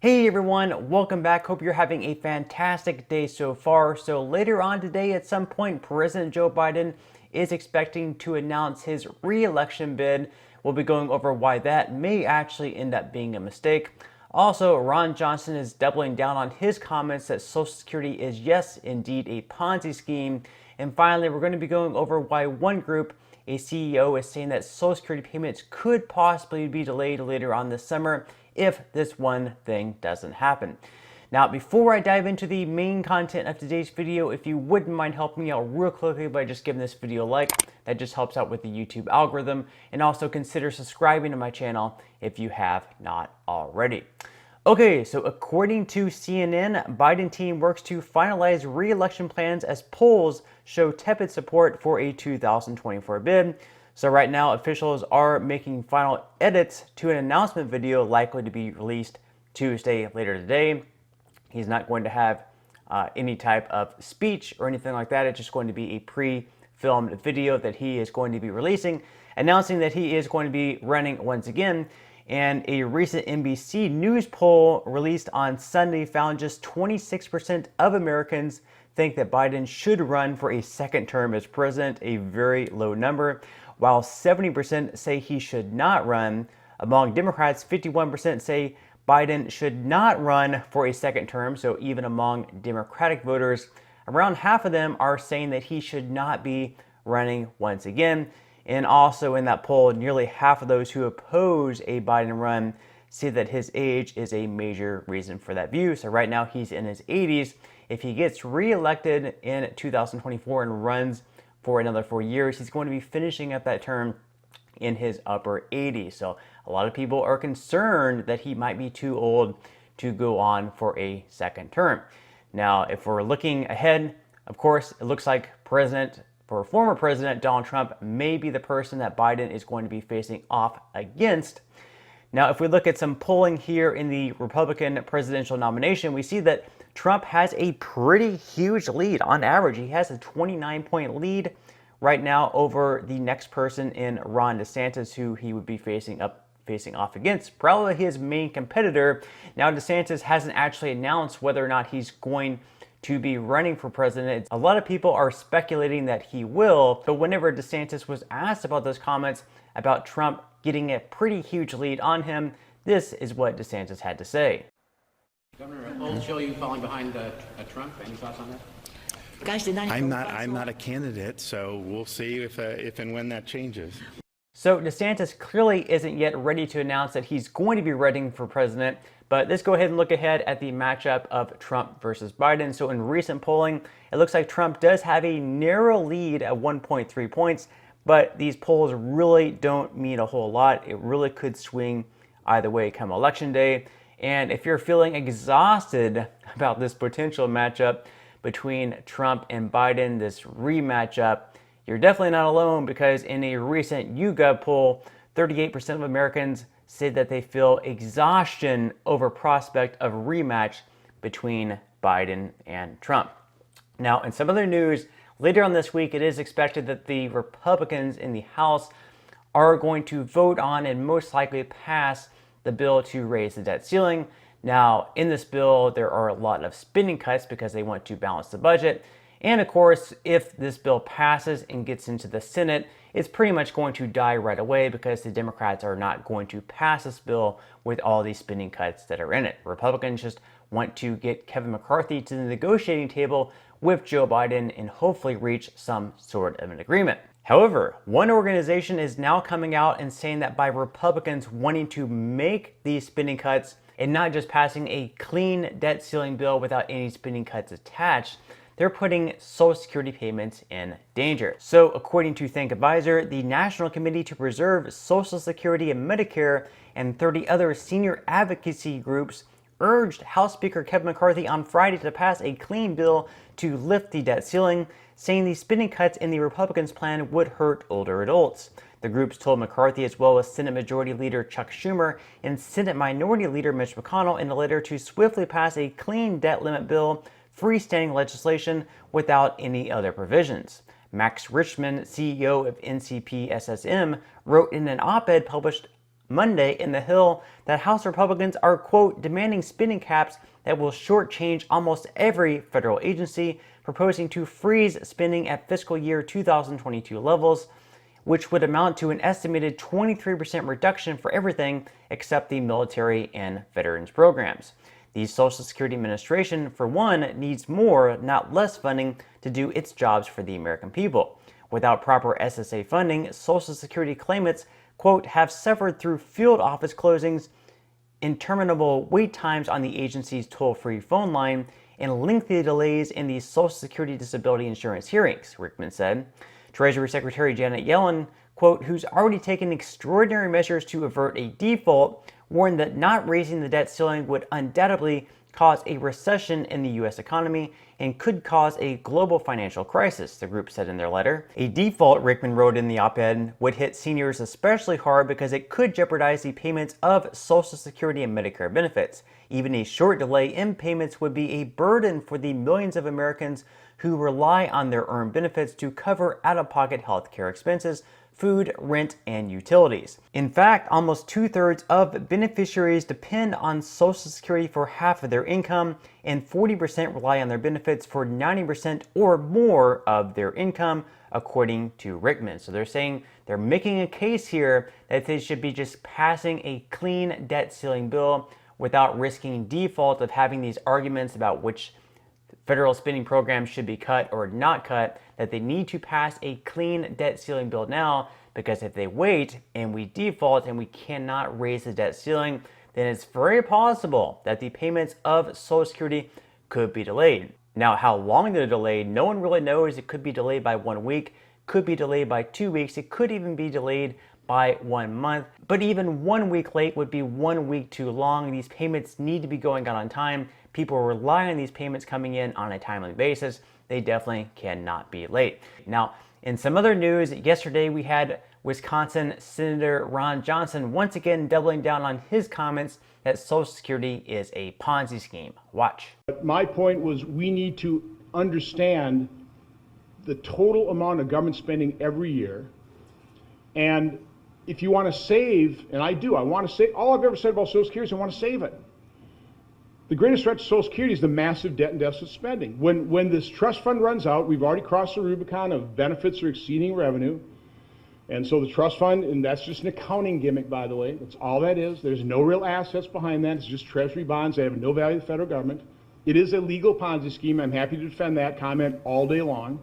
Hey everyone, welcome back. Hope you're having a fantastic day so far. So later on today at some point, President Joe Biden is expecting to announce his re-election bid. We'll be going over why that may actually end up being a mistake. Also, Ron Johnson is doubling down on his comments that Social Security is, yes, indeed a Ponzi scheme. And finally, we're going to be going over why one group, a CEO, is saying that Social Security payments could possibly be delayed later on this summer if this one thing doesn't happen. Now, before I dive into the main content of today's video, if you wouldn't mind helping me out real quickly by just giving this video a like, that just helps out with the YouTube algorithm, and also consider subscribing to my channel if you have not already. Okay, so according to CNN, Biden team works to finalize re-election plans as polls show tepid support for a 2024 bid. So right now, officials are making final edits to an announcement video likely to be released Tuesday later today. He's not going to have any type of speech or anything like that. It's just going to be a pre-filmed video that he is going to be releasing, announcing that he is going to be running once again. And a recent NBC News poll released on Sunday found just 26% of Americans think that Biden should run for a second term as president, a very low number, while 70% say he should not run. Among Democrats, 51% say Biden should not run for a second term. So even among Democratic voters, around half of them are saying that he should not be running once again. And also in that poll, nearly half of those who oppose a Biden run say that his age is a major reason for that view. So right now he's in his 80s. If he gets reelected in 2024 and runs for another 4 years, he's going to be finishing up that term in his upper 80s. So a lot of people are concerned that he might be too old to go on for a second term. Now, if we're looking ahead, of course, it looks like former President Donald Trump may be the person that Biden is going to be facing off against. Now, if we look at some polling here in the Republican presidential nomination, we see that Trump has a pretty huge lead. On average, he has a 29-point lead right now over the next person in Ron DeSantis, who he would be facing off against, probably his main competitor. Now, DeSantis hasn't actually announced whether or not he's going to be running for president. A lot of people are speculating that he will, but whenever DeSantis was asked about those comments about Trump getting a pretty huge lead on him, this is what DeSantis had to say. Governor, polls show you falling behind Trump. Any thoughts on that? I'm not a candidate, so we'll see if and when that changes. So DeSantis clearly isn't yet ready to announce that he's going to be running for president, but let's go ahead and look ahead at the matchup of Trump versus Biden. So in recent polling, it looks like Trump does have a narrow lead at 1.3 points, but these polls really don't mean a whole lot. It really could swing either way come election day. And if you're feeling exhausted about this potential matchup between Trump and Biden, this rematchup, you're definitely not alone, because in a recent YouGov poll, 38% of Americans said that they feel exhaustion over prospect of rematch between Biden and Trump. Now, in some other news, later on this week, it is expected that the Republicans in the House are going to vote on and most likely pass the bill to raise the debt ceiling. Now, in this bill, there are a lot of spending cuts because they want to balance the budget. And of course, if this bill passes and gets into the Senate, it's pretty much going to die right away because the Democrats are not going to pass this bill with all these spending cuts that are in it. Republicans just want to get Kevin McCarthy to the negotiating table with Joe Biden and hopefully reach some sort of an agreement. However, one organization is now coming out and saying that by Republicans wanting to make these spending cuts and not just passing a clean debt ceiling bill without any spending cuts attached, they're putting Social Security payments in danger. So according to ThinkAdvisor, the National Committee to Preserve Social Security and Medicare and 30 other senior advocacy groups urged House Speaker Kevin McCarthy on Friday to pass a clean bill to lift the debt ceiling, saying the spending cuts in the Republicans' plan would hurt older adults. The groups told McCarthy, as well as Senate Majority Leader Chuck Schumer and Senate Minority Leader Mitch McConnell, in a letter to swiftly pass a clean debt limit bill, freestanding legislation without any other provisions. Max Richman, CEO of NCP SSM, wrote in an op-ed published Monday in the Hill that House Republicans are, quote, demanding spending caps that will shortchange almost every federal agency, proposing to freeze spending at fiscal year 2022 levels, which would amount to an estimated 23% reduction for everything except the military and veterans programs. The Social Security Administration, for one, needs more, not less funding to do its jobs for the American people. Without proper SSA funding, Social Security claimants, quote, have suffered through field office closings, interminable wait times on the agency's toll-free phone line, and lengthy delays in the Social Security disability insurance hearings, Rickman said. Treasury Secretary Janet Yellen, quote, who's already taken extraordinary measures to avert a default, warned that not raising the debt ceiling would undoubtedly cause a recession in the U.S. economy and could cause a global financial crisis, the group said in their letter. A default, Rickman wrote in the op-ed, would hit seniors especially hard because it could jeopardize the payments of Social Security and Medicare benefits. Even a short delay in payments would be a burden for the millions of Americans who rely on their earned benefits to cover out-of-pocket health care expenses, food, rent, and utilities. In fact, almost 2/3 of beneficiaries depend on Social Security for half of their income, and 40% rely on their benefits for 90% or more of their income, according to Rickman. So they're saying they're making a case here that they should be just passing a clean debt ceiling bill without risking default of having these arguments about which federal spending programs should be cut or not cut, that they need to pass a clean debt ceiling bill now, because if they wait and we default and we cannot raise the debt ceiling, then it's very possible that the payments of Social Security could be delayed. Now, how long they're delayed, no one really knows. It could be delayed by 1 week, could be delayed by 2 weeks, it could even be delayed by 1 month. But even 1 week late would be 1 week too long. These payments need to be going out on time. People rely on these payments coming in on a timely basis. They definitely cannot be late. Now, in some other news, yesterday we had Wisconsin Senator Ron Johnson once again doubling down on his comments that Social Security is a Ponzi scheme. Watch. My point was we need to understand the total amount of government spending every year. And if you want to save, and I do, I want to save, all I've ever said about Social Security is I want to save it. The greatest threat to Social Security is the massive debt and deficit spending. When this trust fund runs out, we've already crossed the Rubicon of benefits are exceeding revenue. And so the trust fund, and that's just an accounting gimmick, by the way. That's all that is. There's no real assets behind that. It's just treasury bonds that have no value to the federal government. It is a legal Ponzi scheme. I'm happy to defend that comment all day long.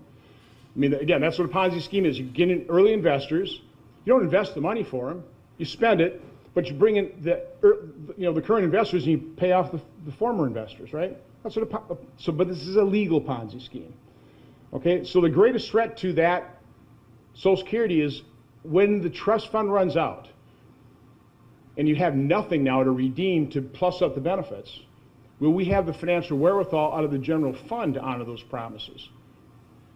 I mean, again, that's what a Ponzi scheme is. You get in early investors. You don't invest the money for them. You spend it, but you bring in the current investors and you pay off the former investors, right? That's what but this is a legal Ponzi scheme. Okay, so the greatest threat to that Social Security is when the trust fund runs out and you have nothing now to redeem to plus up the benefits. Will we have the financial wherewithal out of the general fund to honor those promises?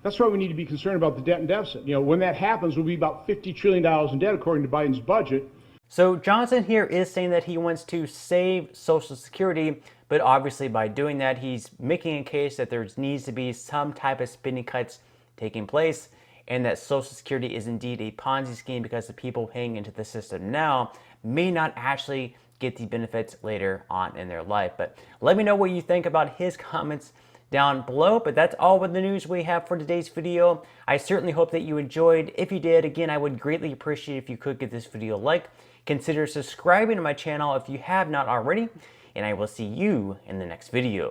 That's why we need to be concerned about the debt and deficit. You know, when that happens, we'll be about $50 trillion in debt according to Biden's budget. So Johnson here is saying that he wants to save Social Security, but obviously by doing that, he's making a case that there needs to be some type of spending cuts taking place, and that Social Security is indeed a Ponzi scheme because the people paying into the system now may not actually get the benefits later on in their life. But let me know what you think about his comments down below. But that's all with the news we have for today's video. I certainly hope that you enjoyed. If you did, again, I would greatly appreciate if you could give this video a like. Consider subscribing to my channel if you have not already, and I will see you in the next video.